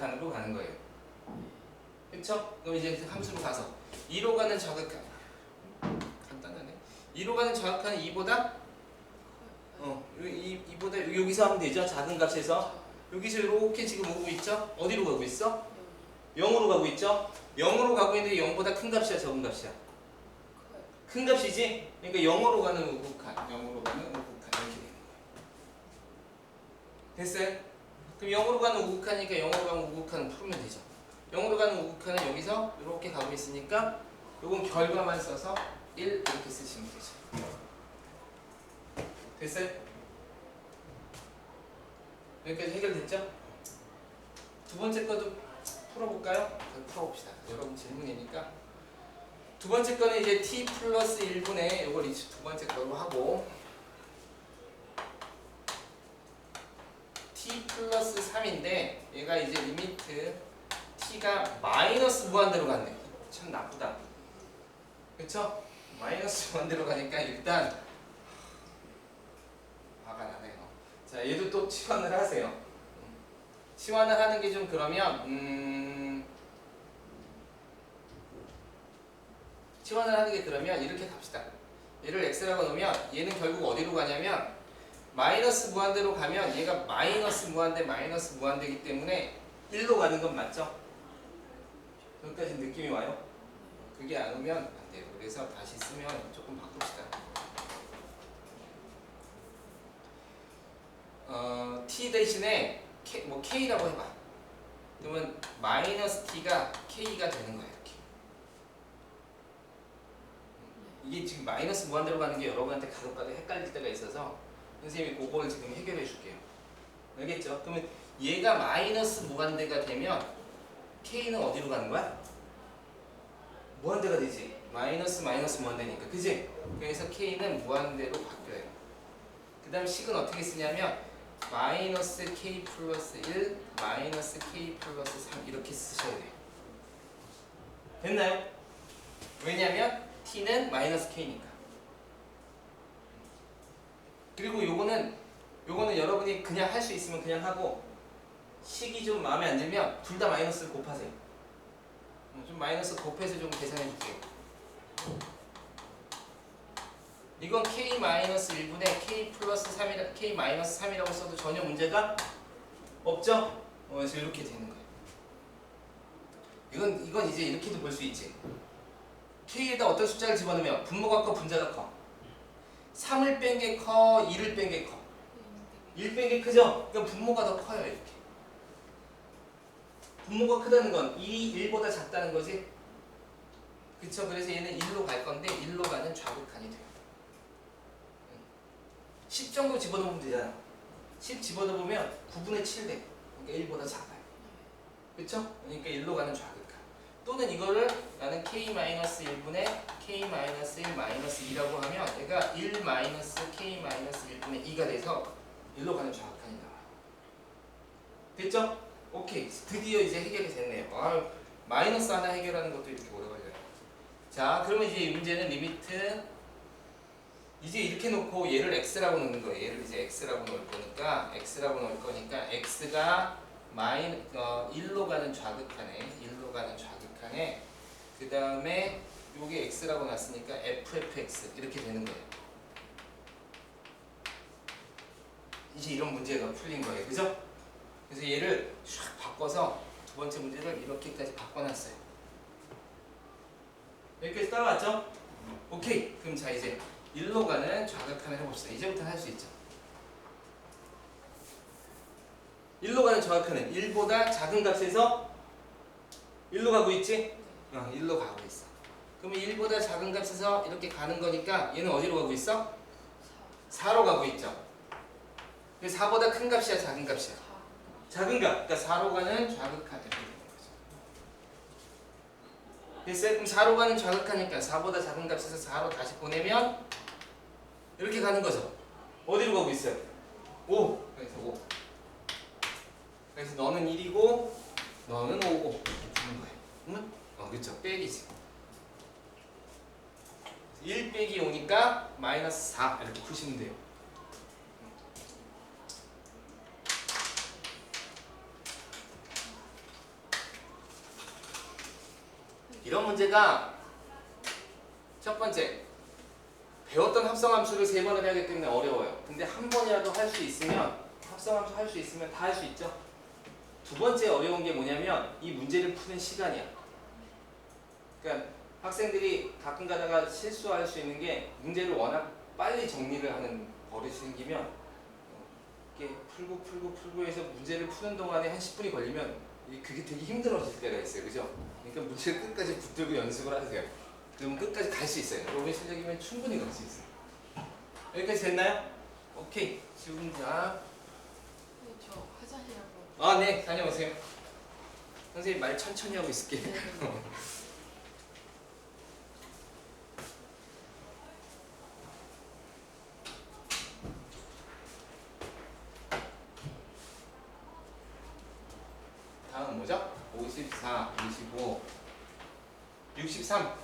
자극한으로 가는 거예요. 그쵸? 그럼 이제 함수로 가서 2로 가는 자극한 간단하네. 2로 가는 자극한은 2보다 이보다 여기서 하면 되죠. 작은 값에서 여기서 이렇게 지금 오고 있죠? 어디로 가고 있어? 0으로 가고 있죠? 0으로 가고 있는데 0보다 큰 값이야, 적은 값이야? 큰 값이지? 그러니까 0으로 가는 우극한, 0으로 가는 우극한 이렇게 되는 거야. 됐어요? 그럼 0으로 가는 우극하니까 0으로 가는 우극한은 풀면 되죠. 0으로 가는 우극한은 여기서 이렇게 가고 있으니까 요건 결과만 써서 1 이렇게 쓰시면 되죠. 됐어요? 여기까지 해결됐죠? 두 번째 것도 풀어볼까요? 풀어봅시다. 여러분 질문이니까. 두 번째 거는 이제 t 플러스 1분의 이걸 이제 두 번째 거로 하고 t 플러스 3인데 얘가 이제 리미트 t가 마이너스 무한대로 갔네. 참 나쁘다. 그쵸? 마이너스 무한대로 가니까 일단 화가 나네요. 자, 얘도 또 치환을 하세요. 치환을 하는 게 좀 그러면 치환을 하는 게 그러면 이렇게 갑시다. 얘를 x라고 놓으면 얘는 결국 어디로 가냐면 마이너스 무한대로 가면 얘가 마이너스 무한대이기 때문에 1로 가는 건 맞죠? 여기까지 느낌이 와요? 그게 안 오면 안 돼요. 그래서 다시 쓰면 조금 바꿉시다. t 대신에 k라고 해봐. 그러면 마이너스 t가 k가 되는 거야. 이렇게. 이게 지금 마이너스 무한대로 가는 게 여러분한테 가끔가다 헷갈릴 때가 있어서 선생님이 그거를 지금 해결해 줄게요. 알겠죠? 그러면 얘가 마이너스 무한대가 되면 k는 어디로 가는 거야? 무한대가 되지. 마이너스 무한대니까. 그지? 그래서 k는 무한대로 바뀌어요. 그 다음 식은 어떻게 쓰냐면 마이너스 k 플러스 1 마이너스 k 플러스 3 이렇게 쓰셔야 돼요. 됐나요? 왜냐면 t는 마이너스 k니까. 그리고 요거는 여러분이 그냥 할 수 있으면 그냥 하고 식이 좀 마음에 안 들면 둘 다 마이너스를 곱하세요. 좀 마이너스 곱해서 좀 계산해 줄게요. 이건 k-1분의 k 플러스 3이라 k-3이라고 써도 전혀 문제가 없죠? 그래서 이렇게 되는 거예요. 이건 이제 이렇게도 볼 수 있지. k에다 어떤 숫자를 집어넣으면 분모가 커, 분자가 커. 3을 뺀 게 커, 2를 뺀 게 커. 1 뺀 게 크죠? 그럼 분모가 더 커요, 이렇게. 분모가 크다는 건 1보다 작다는 거지? 그쵸? 그래서 얘는 1로 갈 건데 1로 가는 좌극한이 돼요. 10 정도 집어넣으면 되잖아. 10 집어넣으면 9분의 7 돼. 그러니까 1보다 작아요. 그쵸? 그러니까 1로 가는 좌극한. 또는 이거를 나는 k-1분의 k-1-2라고 하면 얘가 1-k-1분의 2가 돼서 1로 가는 좌극한이 나와요. 됐죠? 오케이. 드디어 이제 해결이 됐네요. 마이너스 하나 해결하는 것도 이렇게 오래 걸려요. 자, 그러면 이제 문제는 리미트 이제 이렇게 놓고 얘를 x라고 놓는 거예요. 얘를 이제 x라고 놓을 거니까 x가 1로 가는 좌극한에 그 다음에 요게 x라고 놨으니까 ffx 이렇게 되는 거예요. 이제 이런 문제가 풀린 거예요. 그죠? 그래서 얘를 샥 바꿔서 두 번째 문제를 이렇게까지 바꿔놨어요. 여기까지 따라왔죠? 오케이. 그럼 자 이제 1로 가는 좌극한을 해봅시다. 이제부터 할 수 있죠. 1로 가는 좌극한은 1보다 작은 값에서 1로 가고 있지? 1로 가고 있어. 그러면 1보다 작은 값에서 이렇게 가는 거니까 얘는 어디로 가고 있어? 4로 가고 있죠. 4보다 큰 값이야, 작은 값이야? 작은 값. 그러니까 4로 가는 좌극한 이렇게 되는 거죠. 됐어요? 그럼 4로 가는 좌극하니까 4보다 작은 값에서 4로 다시 보내면 이렇게 가는 거죠. 어디로 가고 있어요? 5. 그래서 5. 그래서 너는 1이고 너는 5고 주는 거예요. 그렇죠. 빼기지. 1 빼기 5니까 마이너스 4 이렇게 푸시면 돼요. 이런 문제가 첫 번째 배웠던 합성함수를 3번을 해야 하기 때문에 어려워요. 근데 한 번이라도 할 수 있으면 합성함수 할 수 있으면 다 할 수 있죠. 두 번째 어려운 게 뭐냐면 이 문제를 푸는 시간이야. 그러니까 학생들이 가끔 가다가 실수할 수 있는 게 문제를 워낙 빨리 정리를 하는 버릇이 생기면 이렇게 풀고 해서 문제를 푸는 동안에 한 10분이 걸리면 그게 되게 힘들어질 때가 있어요. 그죠? 그러니까 문제를 끝까지 붙들고 연습을 하세요. 그러면 끝까지 갈 수 있어요. 여러분의 실력이면 충분히 갈 수 있어요. 여기까지 됐나요? 오케이. 지금자. 저 화장실하고. 아, 네. 다녀오세요. 선생님 말 천천히 하고 있을게요. 다음 뭐죠? 54, 25, 63,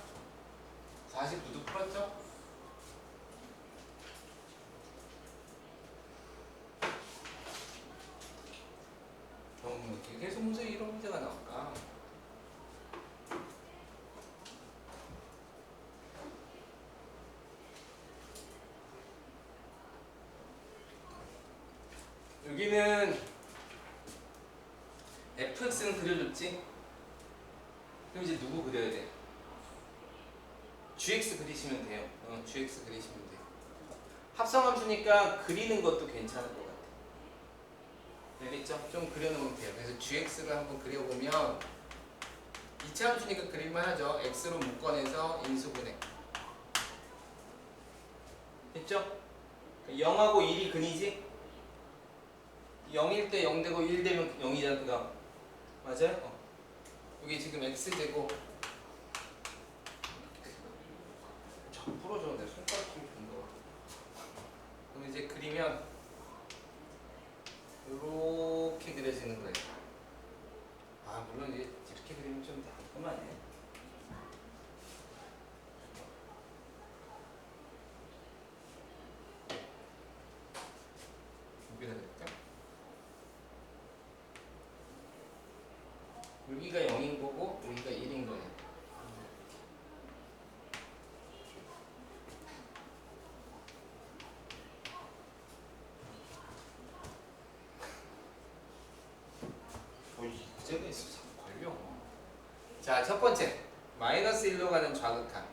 40 모두 풀었죠? 계속 문제 이런 문제가 나올까? 여기는 fx는 그려줬지? 그럼 이제 누구 그려야 돼? gx 그리시면 돼요. gx 그리시면 돼요. 합성함수니까 그리는 것도 괜찮을 것 같아. 알겠죠? 좀 그려놓으면 돼요. 그래서 gx를 한번 그려보면 이차 함수니까 그릴만 하죠. x로 묶어내서 인수분해. 됐죠? 0하고 1이 근이지? 0일 때 0 되고 1 되면 0이잖아. 그거 맞아요? 여기 지금 x제곱 자꾸 풀어줘. 내 손가락 힘이 좀 그럼 이제 그리면 이렇게 그려지는 거예요. 아 물론 이제 이렇게 그리면 좀 달콤하네. 여기다 그릴까? 여기가 0인 거고 여기가 1인 거예요. 문제가 있어 자꾸 걸려. 자, 첫 번째 마이너스 1로 가는 좌극한.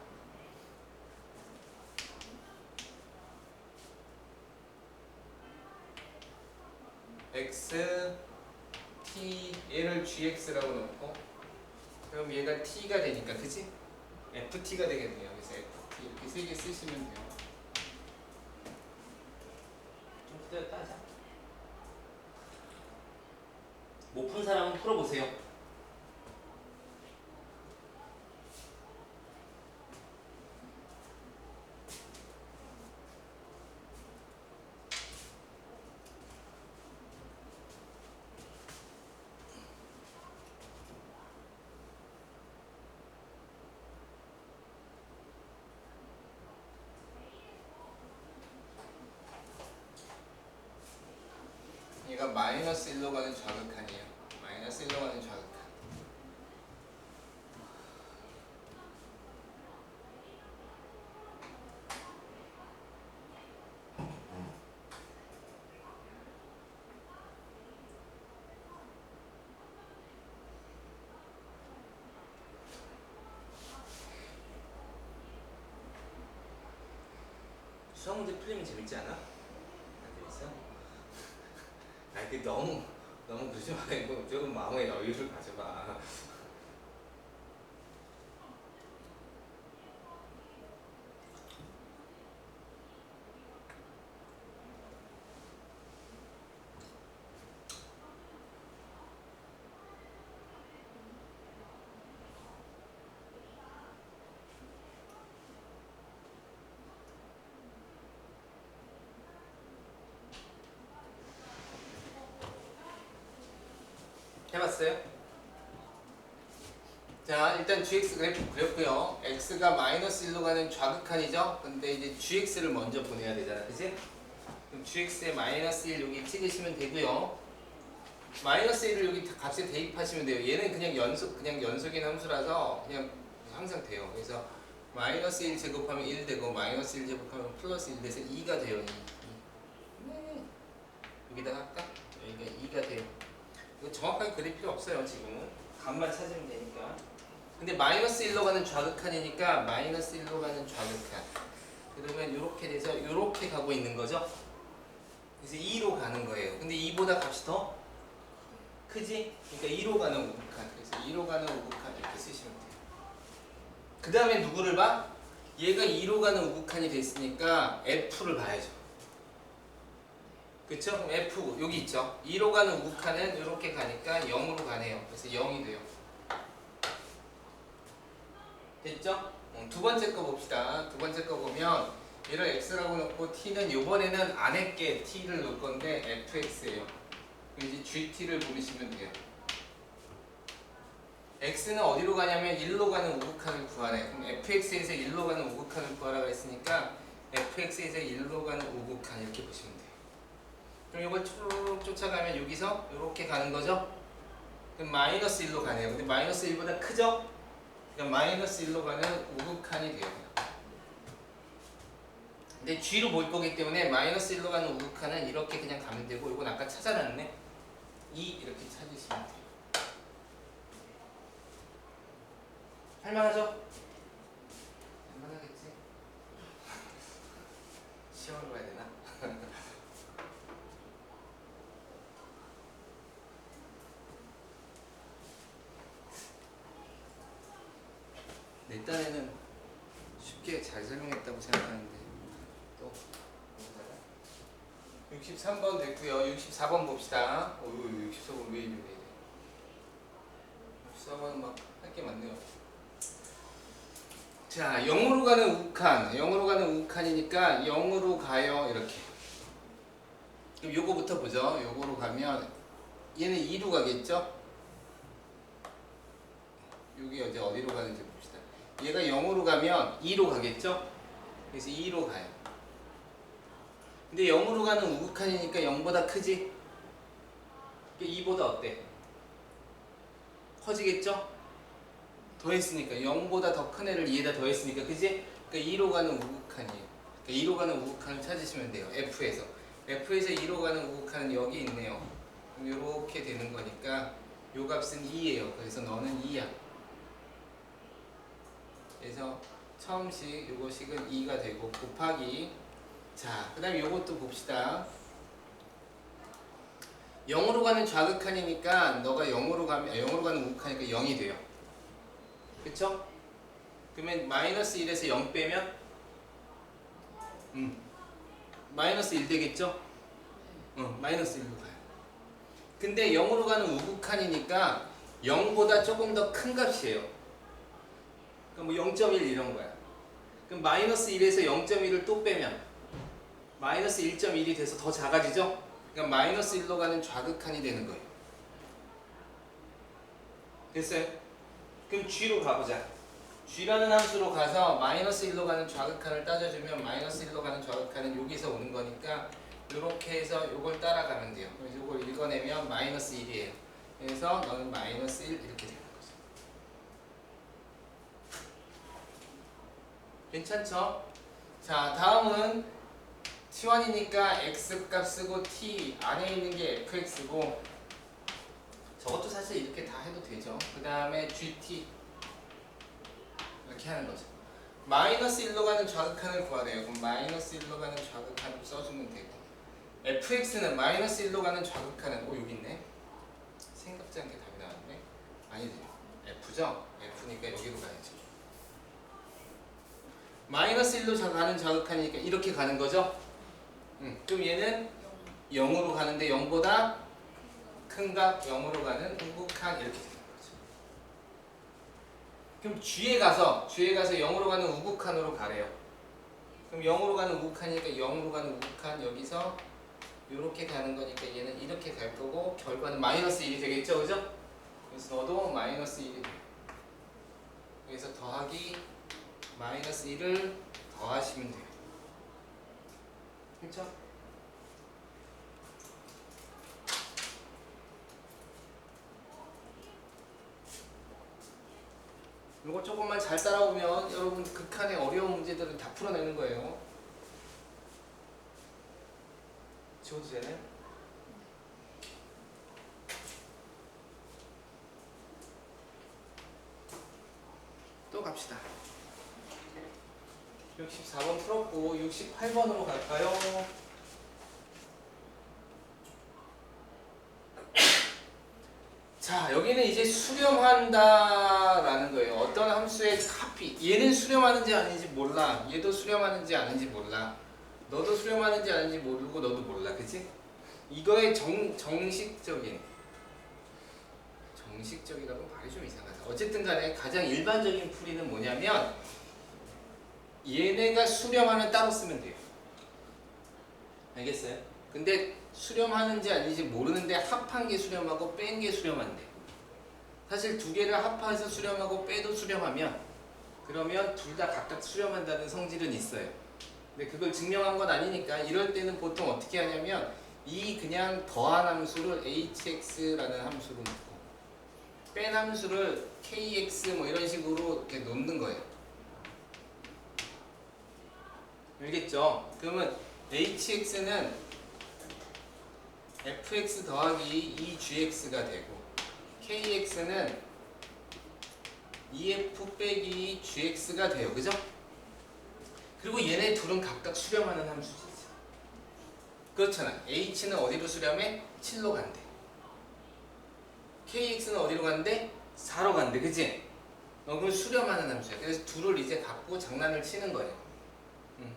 x, t, 얘를 gx라고 놓고 그럼 얘가 t가 되니까 그치? ft가 되겠네요. 그래서 ft 이렇게 세 개 쓰시면 돼요. 좀 기다렸다 하자. 못 푼 사람은 풀어보세요. 얘가 마이너스 1로 가는 좌극한이에요. 마이너스 1로 가는 좌극한. 수학 문제 풀리면 재밌지 않아? 안 재밌어? 아, 그 너무 그러지 말고 조금 마음의 여유를 가져봐. 해봤어요? 자, 일단 gx 그래프 그렸고요. x가 마이너스 1로 가는 좌극한이죠. 근데 이제 gx를 먼저 보내야 되잖아, 그치? 그럼 gx에 마이너스 1 여기 찍으시면 되고요. 마이너스 1을 여기 값에 대입하시면 돼요. 얘는 그냥 연속인 함수라서 그냥 항상 돼요. 그래서 마이너스 1 제곱하면 1 되고 마이너스 1 제곱하면 플러스 1 돼서 2가 돼요. 2. 네. 여기다가 할까? 여기가 2가 돼요. 이거 정확하게 그릴 필요 없어요. 지금은 값만 찾으면 되니까. 근데 마이너스 1로 가는 좌극한이니까 마이너스 1로 가는 좌극한. 그러면 이렇게 돼서 이렇게 가고 있는 거죠. 그래서 2로 가는 거예요. 근데 2보다 값이 더 크지? 그러니까 2로 가는 우극한. 그래서 2로 가는 우극한 이렇게 쓰시면 돼요. 그 다음에 누구를 봐? 얘가 2로 가는 우극한이 됐으니까 F를 봐야죠. 그쵸? 그럼 F 여기 있죠. 2로 가는 우극한은 이렇게 가니까 0으로 가네요. 그래서 0이 돼요. 됐죠? 두 번째 거 봅시다. 두 번째 거 보면 얘를 x라고 놓고 t는 이번에는 안에 게 t를 놓을 건데 fx예요. 그럼 이제 gt를 보시면 돼요. x는 어디로 가냐면 1로 가는 우극한을 구하래. 그럼 fx에서 1로 가는 우극한을 구하라고 했으니까 fx에서 1로 가는 우극한 이렇게 보시면 돼요. 그럼 이걸 쭉 쫓아가면 여기서 이렇게 가는 거죠? 그럼 마이너스 1로 가네요. 근데 마이너스 1보다 크죠? 그러니까 마이너스 1로 가는 우극한이 돼요. 근데 G로 볼 거기 때문에 마이너스 1로 가는 우극한은 이렇게 그냥 가면 되고 이건 아까 찾아놨네. 2 이렇게 찾으시면 돼요. 할만하죠? 할만하겠지? 시험을 봐야 되나? 내 딴에는 쉽게 잘 설명했다고 생각하는데 또 63번 됐고요. 64번 봅시다. 64번 왜 이래? 64번은 막 할 게 많네요. 자, 0으로 가는 우극한. 0으로 가는 우극한이니까 0으로 가요. 이렇게. 그럼 요거부터 보죠. 요거로 가면 얘는 2로 가겠죠? 여기 이제 어디로 가는지 봅시다. 얘가 0으로 가면 2로 가겠죠? 그래서 2로 가요. 근데 0으로 가는 우극한이니까 0보다 크지? 2보다 어때? 커지겠죠? 더했으니까 0보다 더 큰 애를 2에다 더했으니까 그지? 그러니까 2로 가는 우극한이에요. 그러니까 2로 가는 우극한을 찾으시면 돼요. F에서 2로 가는 우극한은 여기 있네요. 그럼 이렇게 되는 거니까 요 값은 2예요. 그래서 너는 2야. 그래서 처음식 요거식은 2가 되고 곱하기. 자, 그 다음에 요것도 봅시다. 0으로 가는 좌극한이니까 너가 0으로 가는 우극하니까 0이 돼요. 그쵸? 그러면 마이너스 1에서 0 빼면 마이너스 1 되겠죠? 마이너스 1로 가요. 근데 0으로 가는 우극한이니까 0보다 조금 더 큰 값이에요. 그럼 뭐 0.1 이런 거야. 그럼 마이너스 1에서 0.1을 또 빼면 마이너스 1.1이 돼서 더 작아지죠? 그러니까 마이너스 1로 가는 좌극한이 되는 거예요. 됐어요? 그럼 G로 가보자. G라는 함수로 가서 마이너스 1로 가는 좌극한을 따져주면 마이너스 1로 가는 좌극한은 여기서 오는 거니까 이렇게 해서 이걸 따라가면 돼요. 그래서 이걸 읽어내면 마이너스 1이에요. 그래서 너는 마이너스 1 이렇게 되는 거죠. 괜찮죠? 자, 다음은 T1이니까 X값 쓰고 T 안에 있는 게 FX고 저것도 사실 이렇게 다 해도 되죠. 그 다음에 GT 이렇게 하는 거죠. 마이너스 1로 가는 좌극한을 구하래요. 그럼 마이너스 1로 가는 좌극한을 써주면 되고 FX는 마이너스 1로 가는 좌극한은 여기 있네. 생각지 않게 답이 나왔네. 아니지. F죠? F니까 여기로 가야지. 마이너스 1로 가는 좌극한이니까 이렇게 가는 거죠? 그럼 얘는 0으로 가는데 0보다 큰 값 0으로 가는 우극한 이렇게 되는 거죠. 그럼 G에 가서 0으로 가는 우극한으로 가래요. 그럼 0으로 가는 우극한이니까 0으로 가는 우극한 여기서 이렇게 가는 거니까 얘는 이렇게 갈 거고 결과는 마이너스 1이 되겠죠, 그죠? 그래서 너도 마이너스 1이 돼. 그래서 더하기 마이너스 1을 더하시면 돼요. 그렇죠? 이거 조금만 잘 따라오면 여러분 극한의 어려운 문제들은 다 풀어내는 거예요. 지워도 되나요? 또 갑시다. 64번 풀었고 68번으로 갈까요? 자, 여기는 이제 수렴한다라는 거예요. 어떤 함수의 합이. 얘는 수렴하는지 아닌지 몰라. 얘도 수렴하는지 아닌지 몰라. 너도 수렴하는지 아닌지 모르고 너도 몰라. 그치? 이거의 정식적이라고 말이 좀 이상하다. 어쨌든 간에 가장 일반적인 풀이는 뭐냐면 얘네가 수렴하는 따로 쓰면 돼요. 알겠어요? 근데 수렴하는지 아닌지 모르는데 합한 게 수렴하고 뺀 게 수렴한대. 사실 두 개를 합해서 수렴하고 빼도 수렴하면 그러면 둘 다 각각 수렴한다는 성질은 있어요. 근데 그걸 증명한 건 아니니까 이럴 때는 보통 어떻게 하냐면 이 그냥 더한 함수를 hx라는 함수로 놓고 뺀 함수를 kx 뭐 이런 식으로 이렇게 놓는 거예요. 알겠죠? 그러면 hx는 fx 더하기 2gx가 되고 kx는 2f 빼기 gx가 돼요. 그죠? 그리고 얘네 둘은 각각 수렴하는 함수지. 그렇잖아. h는 어디로 수렴해? 7로 간대. kx는 어디로 간대? 4로 간대. 그치? 그럼 수렴하는 함수야. 그래서 둘을 이제 갖고 장난을 치는 거예요.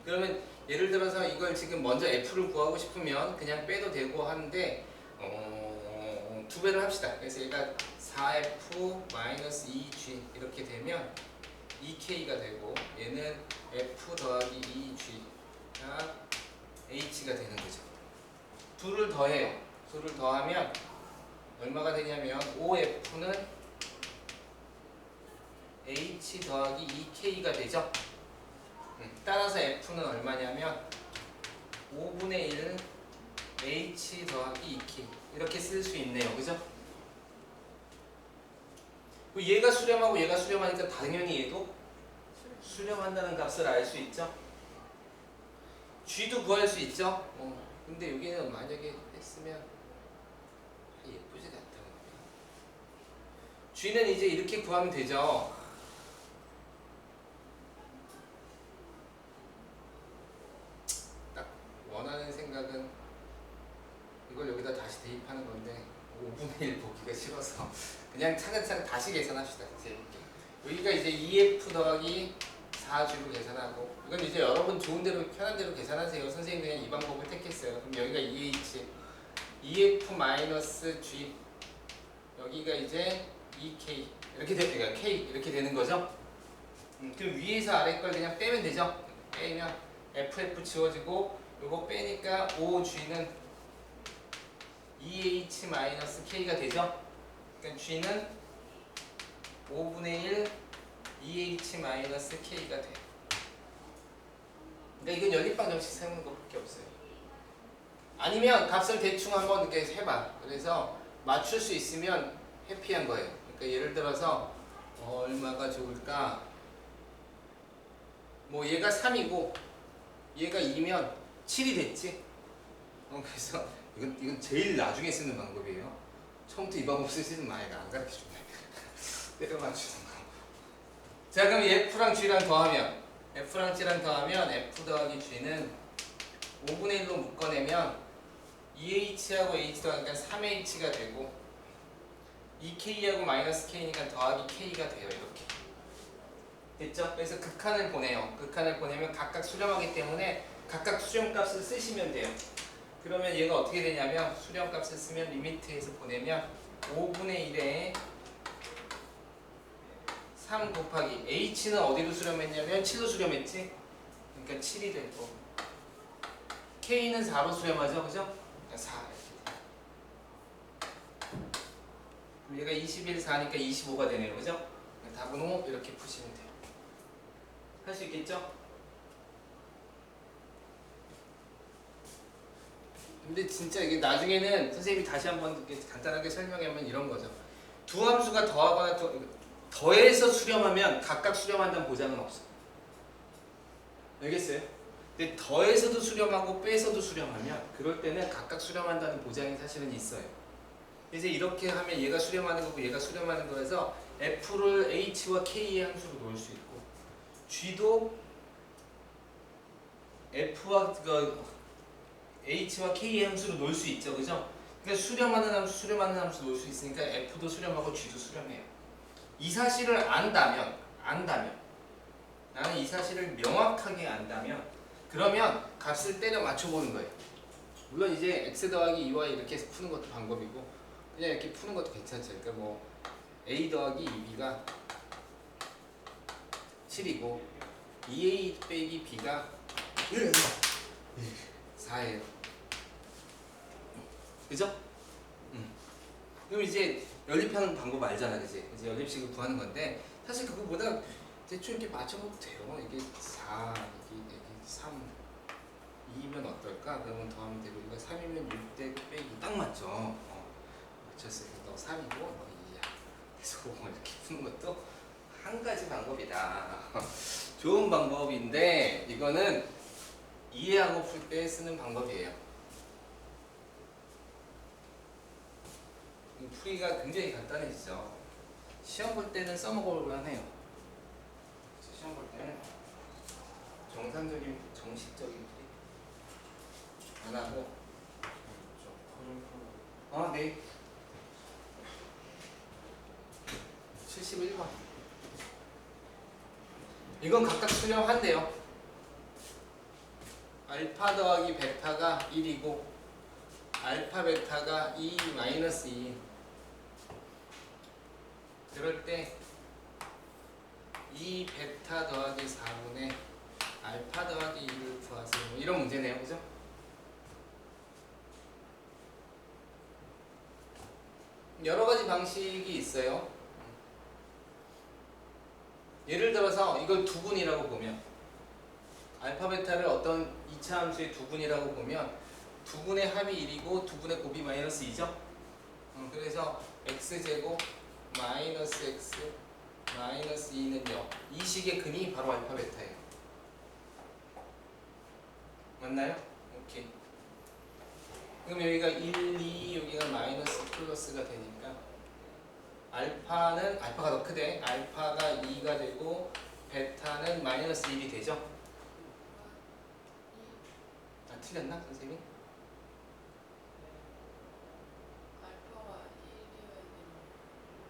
그러면 예를 들어서 이걸 지금 먼저 f를 구하고 싶으면 그냥 빼도 되고 하는데 두 배를 합시다. 그래서 얘가 4f-2g 이렇게 되면 2k가 되고 얘는 f 더하기 2g가 h가 되는 거죠. 둘을 더해요. 둘을 더하면 얼마가 되냐면 5f는 h 더하기 2k가 되죠. 따라서 f는 얼마냐면 5분의 1 h 더하기 2k 이렇게 쓸 수 있네요. 그죠? 얘가 수렴하고 얘가 수렴하니까 당연히 얘도 수렴한다는 값을 알 수 있죠. g도 구할 수 있죠. 근데 여기는 만약에 했으면 예쁘지 않다는 거예요. g는 이제 이렇게 구하면 되죠. 원하는 생각은 이걸 여기다 다시 대입하는 건데 5분의 1 보기가 싫어서 그냥 차근차근 다시 계산합시다. 여기가 이제 2f 더하기 4g로 계산하고 이건 이제 여러분 좋은 대로 편한 대로 계산하세요. 선생님이 그냥 이 방법을 택했어요. 그럼 여기가 2h 2f-g 여기가 이제 2k 이렇게 되니까 k 이렇게 되는 거죠. 그럼 위에서 아래 걸 그냥 빼면 되죠. 빼면 ff 지워지고 요거 빼니까 5g는 2h-k가 되죠. 그러니까 g는 5분의 1 2h-k가 돼요. 그러니까 이건 연립방 정식 세우는 것밖에 없어요. 아니면 값을 대충 한번 이렇게 해봐. 그래서 맞출 수 있으면 해피한 거예요. 그러니까 예를 들어서 얼마가 좋을까? 뭐 얘가 3이고 얘가 2면 7이 됐지? 그래서 이건 제일 나중에 쓰는 방법이에요. 처음부터 이 방법 쓰시는 마이가 안 가르쳐주네. 때려 맞추는 거. 자, 그럼 f랑 g랑 더하면 f랑 g랑 더하면 f 더하기 g는 5분의 1로 묶어내면 2h하고 h 더하니까 3h가 되고 2k하고 마이너스 k니까 더하기 k가 돼요. 이렇게 됐죠? 그래서 극한을 보내요. 극한을 보내면 각각 수렴하기 때문에 각각 수렴값을 쓰시면 돼요. 그러면 얘가 어떻게 되냐면 수렴값을 쓰면 리미트에서 보내면 5분의 1에 3 곱하기 h는 어디로 수렴했냐면 7로 수렴했지? 그러니까 7이 되고 k는 4로 수렴하죠? 그죠? 4 그럼 얘가 21, 4니까 25가 되네요. 그죠? 답은 5 이렇게 푸시면 돼요. 할 수 있겠죠? 근데 진짜 이게 나중에는 선생님이 다시 한번 이렇게 간단하게 설명하면 이런 거죠. 두 함수가 더하거나 더해서 수렴하면 각각 수렴한다는 보장은 없어. 알겠어요? 근데 더해서도 수렴하고 빼서도 수렴하면 그럴 때는 각각 수렴한다는 보장이 사실은 있어요. 이제 이렇게 하면 얘가 수렴하는 거고 얘가 수렴하는 거라서 F를 H와 K의 함수로 놓을 수 있고 G도 F와 H와 K의 함수로 놓을 수 있죠. 그죠? 그러니까 수렴하는 함수 놓을 수 있으니까 F도 수렴하고 G도 수렴해요. 이 사실을 안다면 나는 이 사실을 명확하게 안다면 그러면 값을 때려 맞춰보는 거예요. 물론 이제 x 더하기 2y 이렇게 해서 푸는 것도 방법이고 그냥 이렇게 푸는 것도 괜찮죠. 그러니까 뭐 a 더하기 2b가 7이고 2a 빼기 b가 4예요. 그죠? 그럼 이제 연립하는 방법 알잖아, 그지? 이제 연립식을 구하는 건데 사실 그거보다 대충 이렇게 맞춰봐도 돼요. 이게 4, 이게 3, 2면 어떨까? 그러면 더하면 되고 이거 3이면 6 빼기 딱 맞죠? 맞췄어요. 너 3이고 너 2야. 그래서 그거 이렇게 푸는 것도 한 가지 방법이다. 좋은 방법인데 이거는 이해하고 풀 때 쓰는 방법이에요. 풀이가 굉장히 간단해지죠. 시험 볼 때는 써먹어볼만 해요. 시험 볼 때는 정상적인 정식적인 풀이 안 하고 네 71번 이건 각각 수렴한대요. 알파 더하기 베타가 1이고 알파 베타가 2 마이너스 2 그럴 때 2 베타 더하기 4분의 알파 더하기 2를 구하세요. 뭐 이런 문제네요. 그죠? 여러 가지 방식이 있어요. 예를 들어서 이걸 두분이라고 보면 알파 베타를 어떤 2차 함수의 두분이라고 보면 두분의 합이 1이고 두분의 곱이 마이너스 2죠? 그래서 x제곱 마이너스 x 마이너스 2는 0. 이 식의 근이 바로 알파 베타예요. 맞나요? 오케이. 그럼 여기가 1, 2, 여기가 마이너스 플러스가 되니까 알파가 더 크대. 알파가 2가 되고 베타는 마이너스 1이 되죠? 아, 틀렸나 선생님?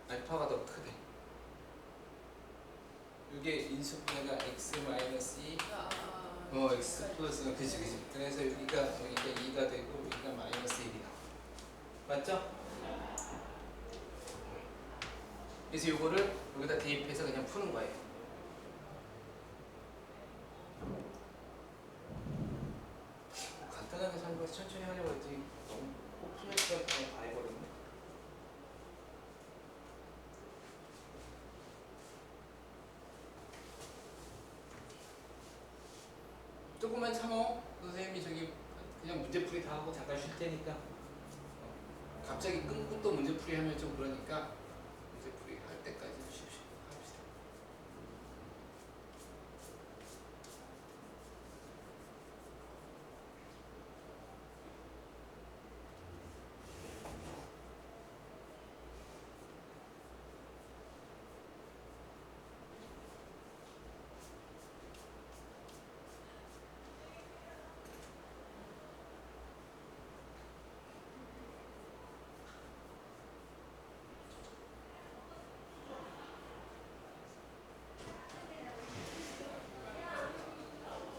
알파가 더 크대. 이게 인수분해가 x 마이너스 2 x 플러스 그치 그래서 여기가 2가 되고 여기가 마이너스 1이 나와. 맞죠? 그래서 이거를 여기다 대입해서 그냥 푸는 거예요. 간단하게 살고 천천히 하려고 했지 너무 꼭 풀릴 시간 동안 다 해버렸네. 조금만 참어. 선생님이 저기 그냥 문제풀이 다 하고 잠깐 쉴 테니까. 갑자기 끊고 또 문제풀이 하면 좀 그러니까 문제풀이 할 때까지 쉽시다. 합시다.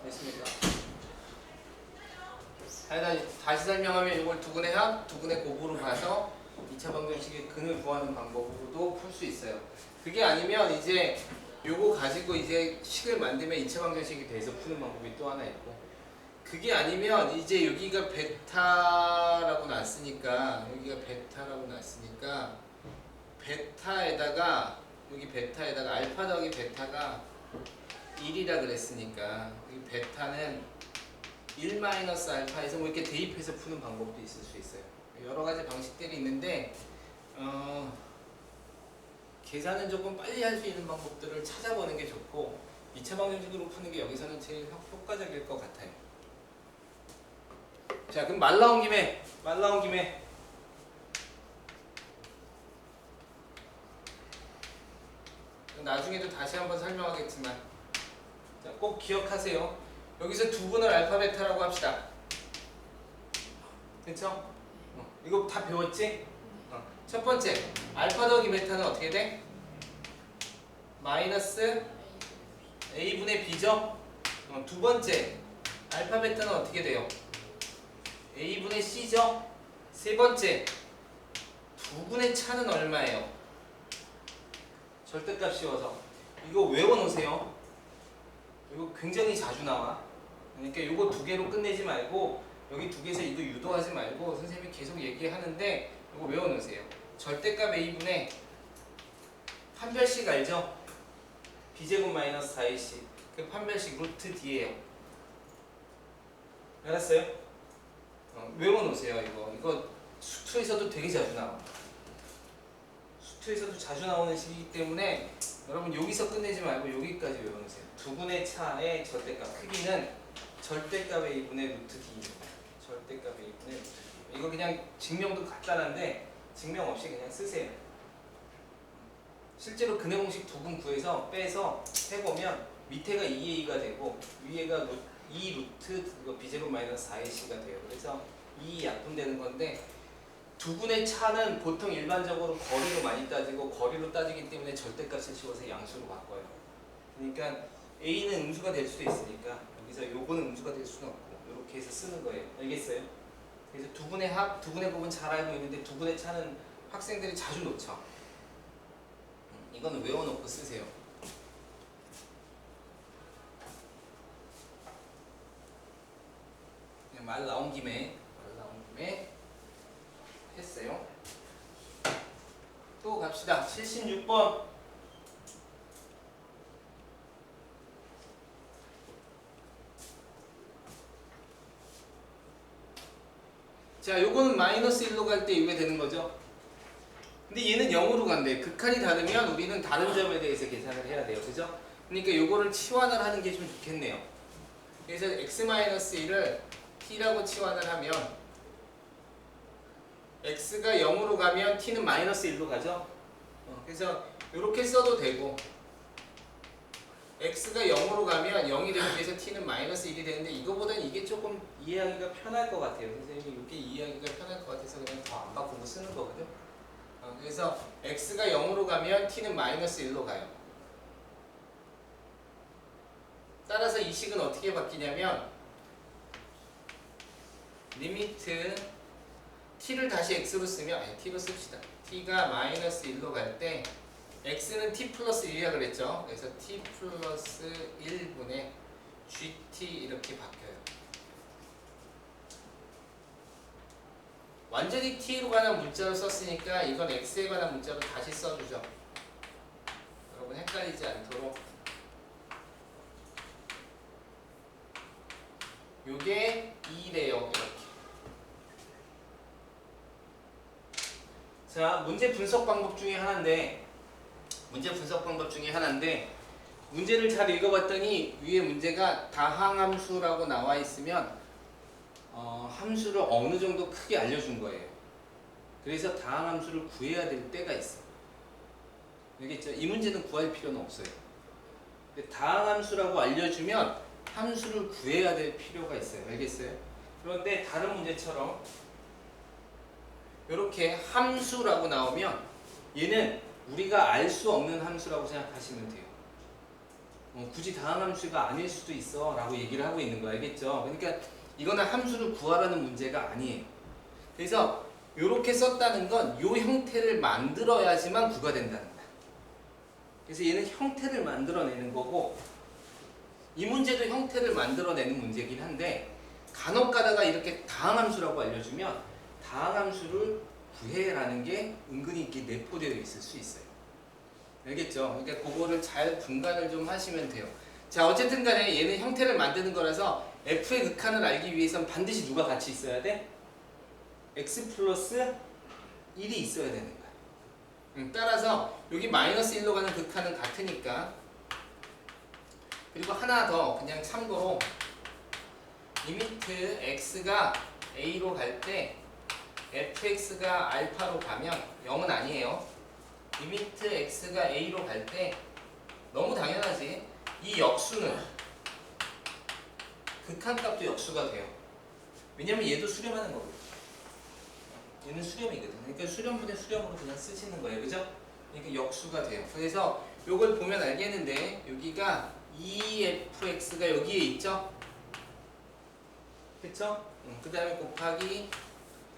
됐습니까? 다시 설명하면 이걸 두근의 합, 두근의 곱으로 봐서 2차 방정식의 근을 구하는 방법으로도 풀 수 있어요. 그게 아니면 이제 요거 가지고 이제 식을 만들면 2차 방정식이 돼서 푸는 방법이 또 하나 있고 그게 아니면 이제 여기가 베타라고 놨으니까 베타에다가 여기 베타에다가 알파 더하기 베타가 1이라 그랬으니까 이 베타는 1 마이너스 알파에서 뭐 이렇게 대입해서 푸는 방법도 있을 수 있어요. 여러 가지 방식들이 있는데 계산은 조금 빨리 할 수 있는 방법들을 찾아보는 게 좋고 2차 방정식으로 푸는 게 여기서는 제일 효과적일 것 같아요. 자, 그럼 말 나온 김에 나중에도 다시 한번 설명하겠지만 자, 꼭 기억하세요. 여기서 두 분을 알파 베타라고 합시다. 그쵸? 이거 다 배웠지? 첫 번째, 알파 더하기 베타는 어떻게 돼? 마이너스 a분의 b죠? 두 번째, 알파 베타는 어떻게 돼요? a분의 c죠? 세 번째, 두 분의 차는 얼마예요? 절대값 씌워서 이거 외워놓으세요. 이거 굉장히 자주 나와. 그러니까 이거 두 개로 끝내지 말고 여기 두 개에서 이거 유도하지 말고 선생님이 계속 얘기하는데 이거 외워놓으세요. 절대값 a분의 판별식 알죠? b제곱 마이너스 4ac 그 판별식 루트 d예요. 알았어요? 외워놓으세요. 이거 수투에서도 되게 자주 나와. 수투에서도 자주 나오는 식이기 때문에 여러분 여기서 끝내지 말고 여기까지 외워놓으세요. 두 분의 차의 절대값 크기는 절대값 a분의 루트 d입니다. 절대값 a분의 루트 d. 이거 그냥 증명도 간단한데 증명 없이 그냥 쓰세요. 실제로 근해 공식 두 분 구해서 빼서 해보면 밑에가 2a가 되고 위에가 2 루트 b제곱 마이너스 4ac가 돼요. 그래서 2 약분되는 건데 두 분의 차는 보통 일반적으로 거리로 많이 따지고 거리로 따지기 때문에 절대값을 씌워서 양수로 바꿔요. 그러니까 a는 음수가 될 수도 있으니까 여기서 요거는 음수가 될 수는 없고 이렇게 해서 쓰는 거예요. 알겠어요? 그래서 두 분의 합, 두 분의 곱은 잘 알고 있는데 두 분의 차는 학생들이 자주 놓쳐. 이거는 외워놓고 쓰세요. 그냥 말 나온 김에 했어요. 또 갑시다. 76번. 자, 요거는 마이너스 1로 갈 때 이게 되는 거죠. 근데 얘는 0으로 간대. 극한이 다르면 우리는 다른 점에 대해서 계산을 해야 돼요. 그죠? 그러니까 요거를 치환을 하는 게 좀 좋겠네요. 그래서 x-1을 t라고 치환을 하면 x가 0으로 가면 t는 마이너스 1로 가죠. 그래서 이렇게 써도 되고 x가 0으로 가면 0이 되기 위해서 t는 마이너스 1이 되는데 이거보다는 이게 조금 이해하기가 편할 것 같아요. 선생님이 이렇게 이해하기가 편할 것 같아서 그냥 더 안 바꾸고 쓰는 거거든. 그래서 x가 0으로 가면 t는 마이너스 1로 가요. 따라서 이 식은 어떻게 바뀌냐면 리미트 t를 다시 x로 쓰면 t로 씁시다. t가 마이너스 1로 갈 때 x는 t 플러스 1이라 그랬죠. 그래서 t 플러스 1분의 gt 이렇게 바뀌어요. 완전히 t로 관한 문자로 썼으니까 이건 x에 관한 문자로 다시 써주죠. 여러분 헷갈리지 않도록 요게 2래요. 이렇게. 자, 문제 분석 방법 중에 하나인데 문제를 잘 읽어봤더니 위에 문제가 다항함수라고 나와 있으면 함수를 어느 정도 크게 알려준 거예요. 그래서 다항함수를 구해야 될 때가 있어. 알겠죠? 이 문제는 구할 필요는 없어요. 근데 다항함수라고 알려주면 함수를 구해야 될 필요가 있어요. 알겠어요? 그런데 다른 문제처럼 이렇게 함수라고 나오면 얘는 우리가 알 수 없는 함수라고 생각하시면 돼요. 굳이 다항함수가 아닐 수도 있어 라고 얘기를 하고 있는 거 알겠죠? 그러니까 이거는 함수를 구하라는 문제가 아니에요. 그래서 이렇게 썼다는 건 이 형태를 만들어야지만 구가 된다는 거야. 그래서 얘는 형태를 만들어내는 거고 이 문제도 형태를 만들어내는 문제긴 한데 간혹 가다가 이렇게 다항함수라고 알려주면 다항함수를 구해라는 게 은근히 이렇게 내포되어 있을 수 있어요. 알겠죠? 그러니까 그거를 잘 분간을 좀 하시면 돼요. 자, 어쨌든 간에 얘는 형태를 만드는 거라서 f의 극한을 알기 위해서는 반드시 누가 같이 있어야 돼? x 플러스 1이 있어야 되는 거야. 따라서 여기 마이너스 1로 가는 극한은 같으니까. 그리고 하나 더 그냥 참고로 리미트 x가 a로 갈 때 fx가 알파로 가면 0은 아니에요. 리미트 x가 a로 갈 때 너무 당연하지. 이 역수는 극한값도 역수가 돼요. 왜냐면 얘도 수렴하는 거거든. 얘는 수렴이거든. 그러니까 수렴분의 수렴으로 그냥 쓰시는 거예요. 그죠? 그러니까 역수가 돼요. 그래서 요걸 보면 알겠는데 여기가 2fx가 여기에 있죠? 그쵸? 그 다음에 곱하기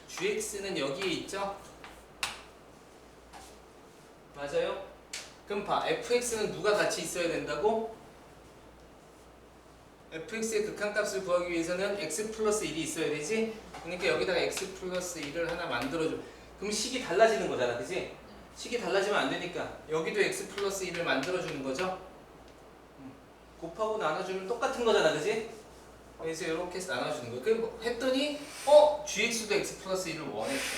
gx는 여기에 있죠? 맞아요? 그럼 봐. fx는 누가 같이 있어야 된다고? fx의 극한값을 구하기 위해서는 x 플러스 1이 있어야 되지? 그러니까 여기다가 x 플러스 1을 하나 만들어줘. 그럼 식이 달라지는 거잖아. 그지? 식이 달라지면 안 되니까 여기도 x 플러스 1을 만들어주는 거죠? 곱하고 나눠주면 똑같은 거잖아. 그지? 그래서 이렇게 해서 나눠주는 거예요. 그 했더니 gx도 x 플러스 1을 원했어.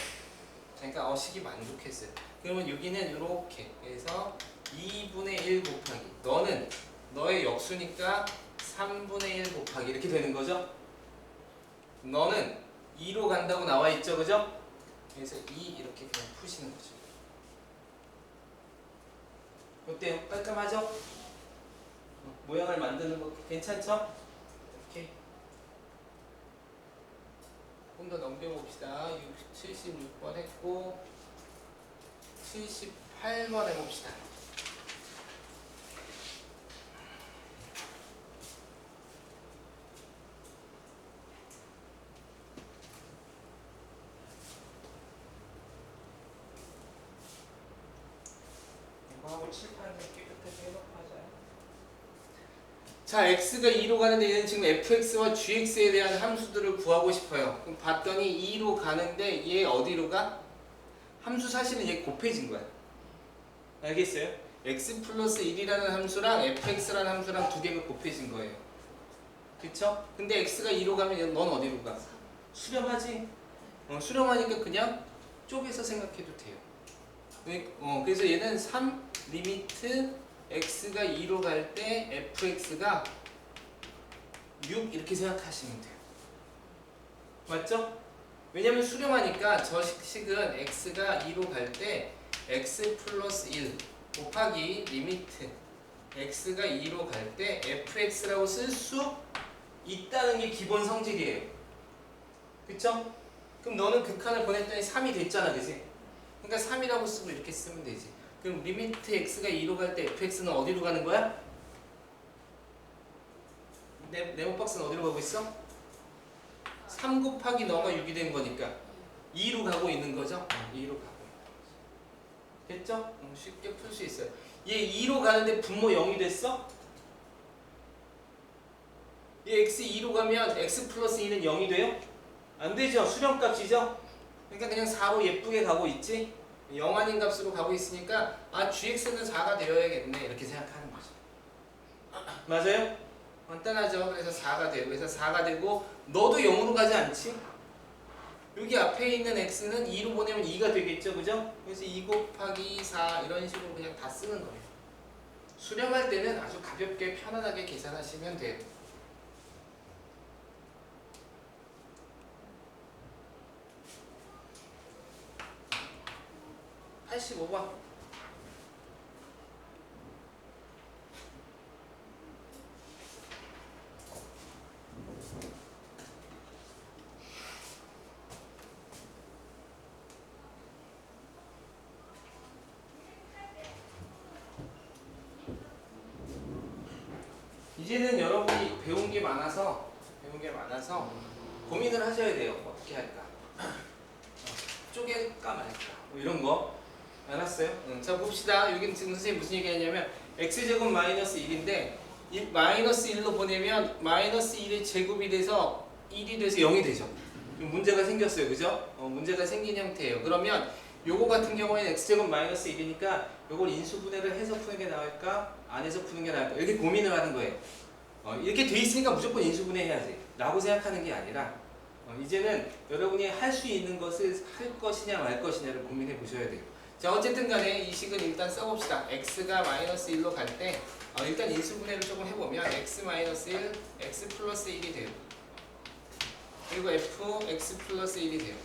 그러니까 식이 만족했어요. 그러면 여기는 이렇게 해서 2분의 1 곱하기 너는 너의 역수니까 3분의 1 곱하기 이렇게 되는 거죠. 너는 2로 간다고 나와 있죠. 그죠? 그래서 2 이렇게 그냥 푸시는 거죠. 어때요? 깔끔하죠? 모양을 만드는 거 괜찮죠? 이렇게 좀 더 넘겨봅시다. 76번 했고 78번 해봅시다. 이거 하고 칠판을 깨끗하게 해놓고 하자. 자, x가 2로 가는데 얘는 지금 fx와 gx에 대한 함수들을 구하고 싶어요. 그럼 봤더니 2로 가는데 얘 어디로 가? 함수 사실은 얘 곱해진 거야. 알겠어요? x 플러스 1이라는 함수랑 fx라는 함수랑 두 개가 곱해진 거예요. 그쵸? 근데 x가 2로 가면 넌 어디로 가? 수렴하지? 수렴하니까 그냥 쪼개서 생각해도 돼요. 그래서 얘는 3 리미트 x가 2로 갈 때 fx가 6 이렇게 생각하시면 돼요. 맞죠? 왜냐면 수렴하니까 저 식은 x가 2로 갈 때 x 플러스 1 곱하기 리미트 x가 2로 갈 때 fx라고 쓸 수 있다는 게 기본 성질이에요. 그쵸? 그럼 너는 극한을 보냈더니 3이 됐잖아. 그지? 그러니까 3이라고 쓰고 이렇게 쓰면 되지. 그럼 리미트 x가 2로 갈 때 fx는 어디로 가는 거야? 네모박스는 어디로 가고 있어? 3 곱하기 너가 6이 된 거니까 2로 가고 있는 거죠? 2로 가고 있는 거죠. 됐죠? 쉽게 풀 수 있어요. 얘 2로 가는데 분모 0이 됐어? 얘 x 2로 가면 x 플러스 2는 0이 돼요? 안 되죠? 수렴값이죠? 그러니까 그냥 4로 예쁘게 가고 있지? 0 아닌 값으로 가고 있으니까 gx는 4가 되어야겠네 이렇게 생각하는 거죠. 맞아요? 간단하죠? 그래서 4가 돼요. 그래서 4가 되고 너도 0으로 가지 않지? 여기 앞에 있는 x는 2로 보내면 2가 되겠죠? 그죠? 그래서 2 곱하기 4 이런 식으로 그냥 다 쓰는 거예요. 수렴할 때는 아주 가볍게 편안하게 계산하시면 돼요. 85번. 이제는 여러분이 배운 게 많아서 고민을 하셔야 돼요. 어떻게 할까? 쪼갤까 말까? 뭐 이런 거. 알았어요? 자 봅시다. 여기 지금 선생님이 무슨 얘기 하냐면 x제곱 마이너스 1인데 마이너스 1로 보내면 마이너스 1의 제곱이 돼서 1이 돼서 0이 되죠. 좀 문제가 생겼어요. 그죠? 문제가 생긴 형태예요. 그러면 요거 같은 경우에는 x제곱 마이너스 1이니까 요걸 인수분해를 해서 푸는 게 나을까? 안 해서 푸는 게 나을까? 이렇게 고민을 하는 거예요. 이렇게 돼 있으니까 무조건 인수분해 해야지 라고 생각하는 게 아니라 이제는 여러분이 할 수 있는 것을 할 것이냐 말 것이냐를 고민해 보셔야 돼요. 자, 어쨌든 간에 이 식은 일단 써봅시다. x가 마이너스 1로 갈 때 일단 인수분해를 조금 해보면 x 마이너스 1, x 플러스 1이 돼요. 그리고 f, x 플러스 1이 돼요.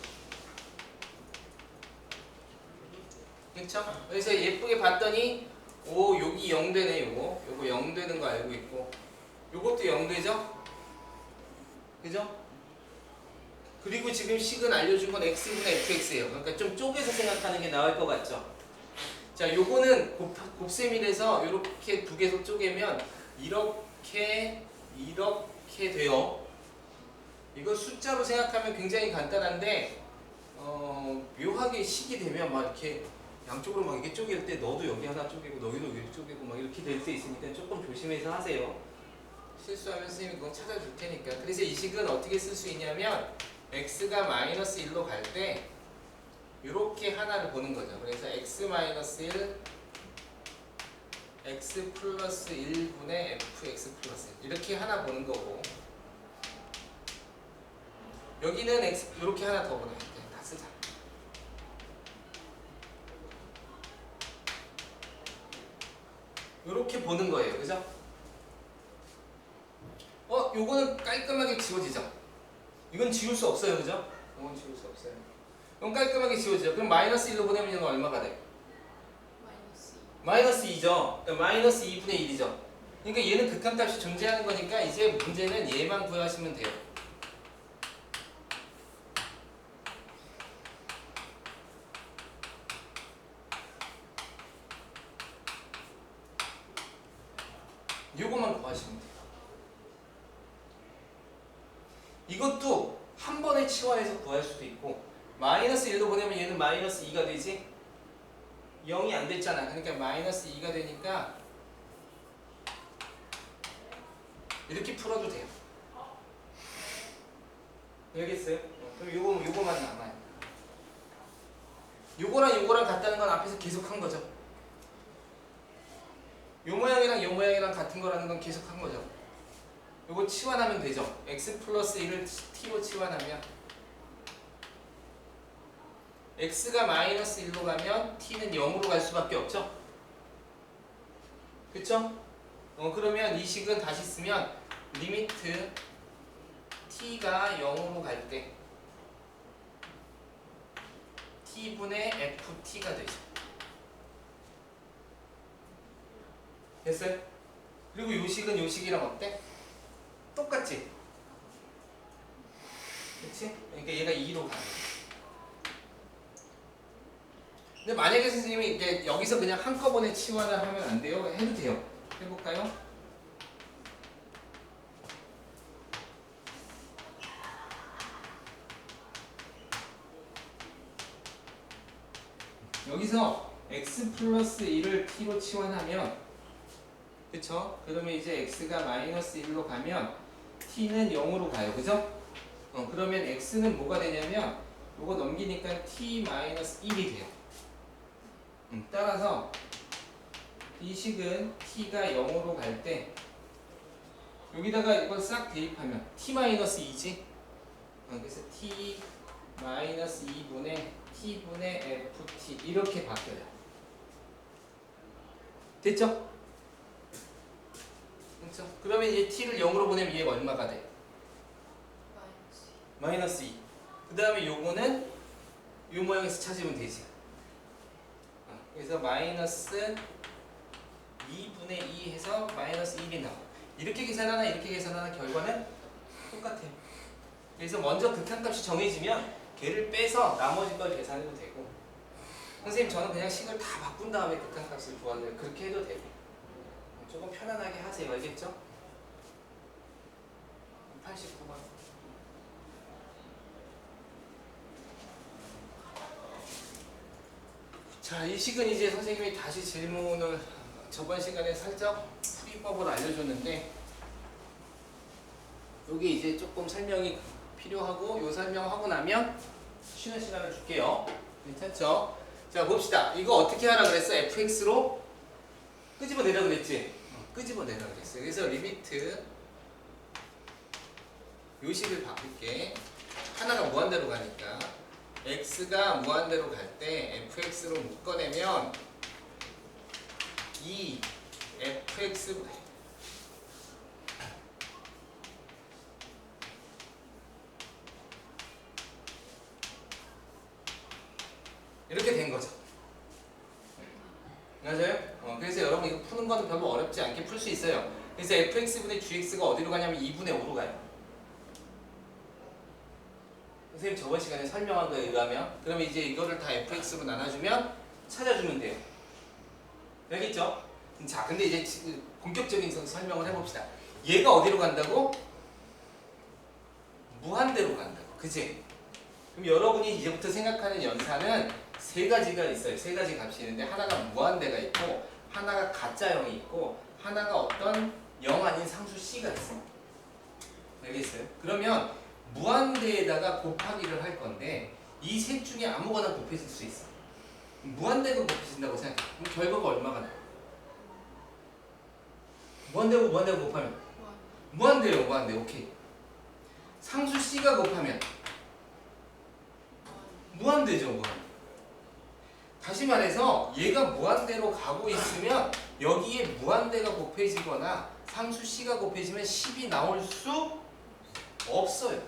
그쵸? 그래서 예쁘게 봤더니 오, 여기 0 되네. 요거 0 되는 거 알고 있고 요것도 0 되죠? 그죠? 그리고 지금 식은 알려준 건 x분의 fx예요. 그러니까 좀 쪼개서 생각하는 게 나을 것 같죠? 자, 요거는 곱셈이라서 이렇게 두 개서 쪼개면 이렇게 돼요. 이거 숫자로 생각하면 굉장히 간단한데 묘하게 식이 되면 막 이렇게 양쪽으로 막 이게 쪼갤 때 너도 여기 하나 쪼개고 너희도 여기 쪼개고 막 이렇게 될 수 있으니까 조금 조심해서 하세요. 실수하면 선생님이 그건 찾아줄 테니까. 그래서 이 식은 어떻게 쓸 수 있냐면 x가 마이너스 1로 갈 때 이렇게 하나를 보는 거죠. 그래서 x 마이너스 1, x 플러스 1분의 fx 플러스 1 이렇게 하나 보는 거고 여기는 x 이렇게 하나 더 보는 거예요. 다 쓰자. 이렇게 보는 거예요. 그죠? 요거는 깔끔하게 지워지죠? 이건 지울 수 없어요. 그죠? 이건 지울 수 없어요. 그럼 깔끔하게 지워지죠. 그럼 마이너스 1로 보내면 이건 얼마가 돼? 마이너스 2죠. 그러니까 마이너스 2분의 1이죠. 그러니까 얘는 극한값이 존재하는 거니까 이제 문제는 얘만 구하시면 돼요. 요것만 구하시면 돼요. 이것도 한 번에 치환해서 구할 수도 있고 마이너스 1로 보내면 얘는 마이너스 2가 되지 0이 안 됐잖아. 그러니까 마이너스 2가 되니까 이렇게 풀어도 돼요. 알겠어요? 그럼 요거만 남아요. 요거랑 같다는 건 앞에서 계속 한 거죠. 요 모양이랑 요 모양이랑 같은 거라는 건 계속 한 거죠. 요거 치환하면 되죠. x 플러스 1을 t로 치환하면 x가 마이너스 1로 가면 t는 0으로 갈 수밖에 없죠. 그쵸? 그러면 이 식은 다시 쓰면 리미트 t가 0으로 갈 때 t분의 ft가 되죠. 됐어요? 그리고 요 식은 요 식이랑 어때? 똑같지? 그치? 그러니까 얘가 2로 가는 거야. 근데 만약에 선생님이 이제 여기서 그냥 한꺼번에 치환을 하면 안 돼요? 해도 돼요. 해볼까요? 여기서 x 플러스 1을 t로 치환하면 그쵸? 그러면 이제 x가 마이너스 1로 가면 t는 0으로 가요. 그죠? 그러면 x는 뭐가 되냐면 요거 넘기니까 t 마이너스 1이 돼요. 따라서 이 식은 t가 0으로 갈 때 여기다가 이걸 싹 대입하면 t 마이너스 2지? 그래서 t 마이너스 2분의 t분의 ft 이렇게 바뀌어요. 됐죠? 그렇죠? 그러면 이제 t를 0으로 보내면 얘가 얼마가 돼? 마이너스 2. 그 다음에 요거는 요 모양에서 찾으면 되지. 그래서 마이너스 2분의 2 해서 마이너스 1이 나와. 이렇게 계산하나 이렇게 계산하나 결과는 똑같아요. 그래서 먼저 극한값이 정해지면 걔를 빼서 나머지 걸 계산해도 되고 선생님 저는 그냥 식을 다 바꾼 다음에 극한값을 구하는데 그렇게 해도 되고 조금 편안하게 하세요. 알겠죠? 89번. 자, 이 식은 이제 선생님이 다시 질문을 저번 시간에 살짝 풀이법을 알려줬는데 여기 이제 조금 설명이 필요하고 요 설명하고 나면 쉬는 시간을 줄게요. 괜찮죠? 자, 봅시다. 이거 어떻게 하라 그랬어? fx로 끄집어내라 그랬지? 끄집어내라 그랬어요. 그래서 리미트 요 식을 바꿀게. 하나가 무한대로 가니까 x가 무한대로 갈 때 fx로 묶어내면 이 fx 이렇게 된 거죠. 맞아요? 그래서 여러분 이거 푸는 건 별로 어렵지 않게 풀 수 있어요. 그래서 fx분의 gx가 어디로 가냐면 2분의 5로 가요. 선생님 저번 시간에 설명한 거에 의하면 그러면 이제 이거를 다 fx로 나눠주면 찾아주면 돼요. 알겠죠? 자, 근데 이제 본격적인 설명을 해봅시다. 얘가 어디로 간다고? 무한대로 간다고. 그치? 그럼 여러분이 이제부터 생각하는 연산은 세 가지가 있어요. 세 가지 값이 있는데 하나가 무한대가 있고 하나가 가짜형이 있고 하나가 어떤 0 아닌 상수 c가 있어요. 알겠어요? 그러면 무한대에다가 곱하기를 할 건데 이 셋 중에 아무거나 곱해질 수 있어. 무한대가 곱해진다고 생각해. 그럼 결과가 얼마가 나요? 무한대고 무한대가 곱하면 무한대요. 무한대. 오케이. 상수 c가 곱하면 무한대죠. 무한대. 다시 말해서 얘가 무한대로 가고 있으면 여기에 무한대가 곱해지거나 상수 c가 곱해지면 10이 나올 수 없어요.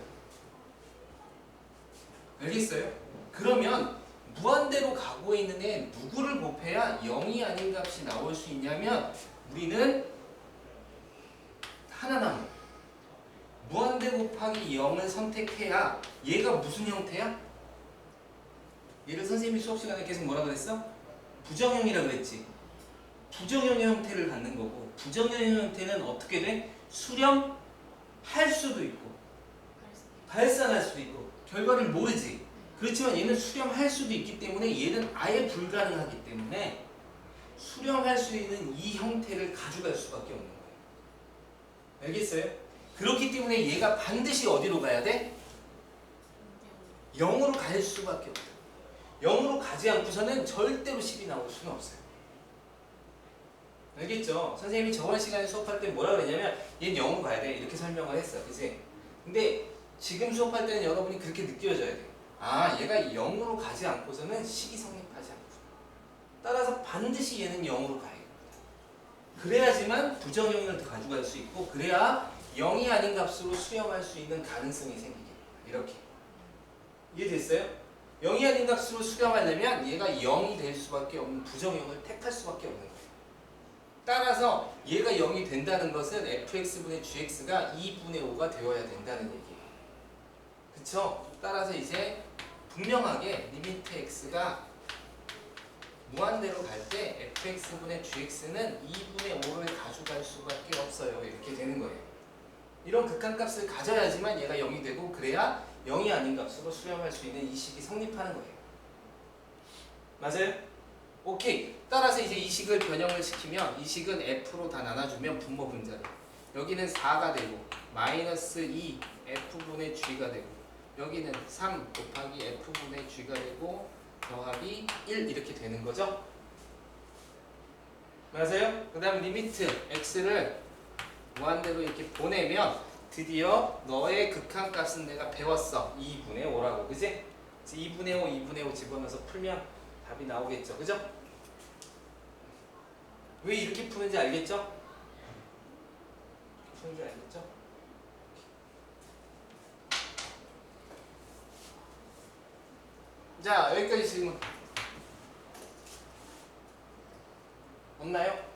알겠어요? 그러면 무한대로 가고 있는 애 누구를 곱해야 0이 아닌 값이 나올 수 있냐면 우리는 하나 남은 무한대 곱하기 0을 선택해야 얘가 무슨 형태야? 얘를 선생님이 수업 시간에 계속 뭐라 그랬어? 부정형이라 그랬지. 부정형의 형태를 갖는 거고 부정형의 형태는 어떻게 돼? 수렴할 수도 있고 발산할 수도 있고 결과를 모르지. 그렇지만 얘는 수렴할 수도 있기 때문에 얘는 아예 불가능하기 때문에 수렴할 수 있는 이 형태를 가져갈 수밖에 없는 거예요. 알겠어요? 그렇기 때문에 얘가 반드시 어디로 가야 돼? 0으로 갈 수밖에 없다. 0으로 가지 않고서는 절대로 10이 나올 수는 없어요. 알겠죠? 선생님이 저번 시간에 수업할 때 뭐라 그랬냐면 얘는 0으로 가야 돼 이렇게 설명을 했어. 그치? 근데 지금 수업할 때는 여러분이 그렇게 느껴져야 돼. 아, 얘가 0으로 가지 않고서는 식이 성립하지 않고 따라서 반드시 얘는 0으로 가야 됩니다. 그래야지만 부정형을 더 가져갈 수 있고 그래야 0이 아닌 값으로 수렴할 수 있는 가능성이 생기게 됩니다. 이렇게 이해됐어요? 0이 아닌 값으로 수렴하려면 얘가 0이 될 수밖에 없는 부정형을 택할 수밖에 없는 거예요. 따라서 얘가 0이 된다는 것은 fx분의 gx가 2분의 5가 되어야 된다는 얘기예요. 그쵸? 따라서 이제 분명하게 리미트 x가 무한대로 갈 때 fx분의 gx는 2분의 5를 가져갈 수밖에 없어요. 이렇게 되는 거예요. 이런 극한값을 가져야지만 얘가 0이 되고 그래야 0이 아닌 값으로 수렴할 수 있는 이 식이 성립하는 거예요. 맞아요? 오케이. 따라서 이제 이 식을 변형을 시키면 이 식은 f로 다 나눠주면 분모 분자로 여기는 4가 되고 마이너스 2 f분의 g가 되고 여기는 3 곱하기 f분의 g가 되고 더하기 1 이렇게 되는 거죠. 맞아요? 그 다음 리미트 x를 무한대로 이렇게 보내면 드디어 너의 극한값은 내가 배웠어. 2분의 5라고. 그지? 2분의 5, 2분의 5 집어넣어서 풀면 답이 나오겠죠. 그죠? 왜 이렇게 푸는지 알겠죠? 푸는지 알겠죠? 자, 여기까지 질문 없나요?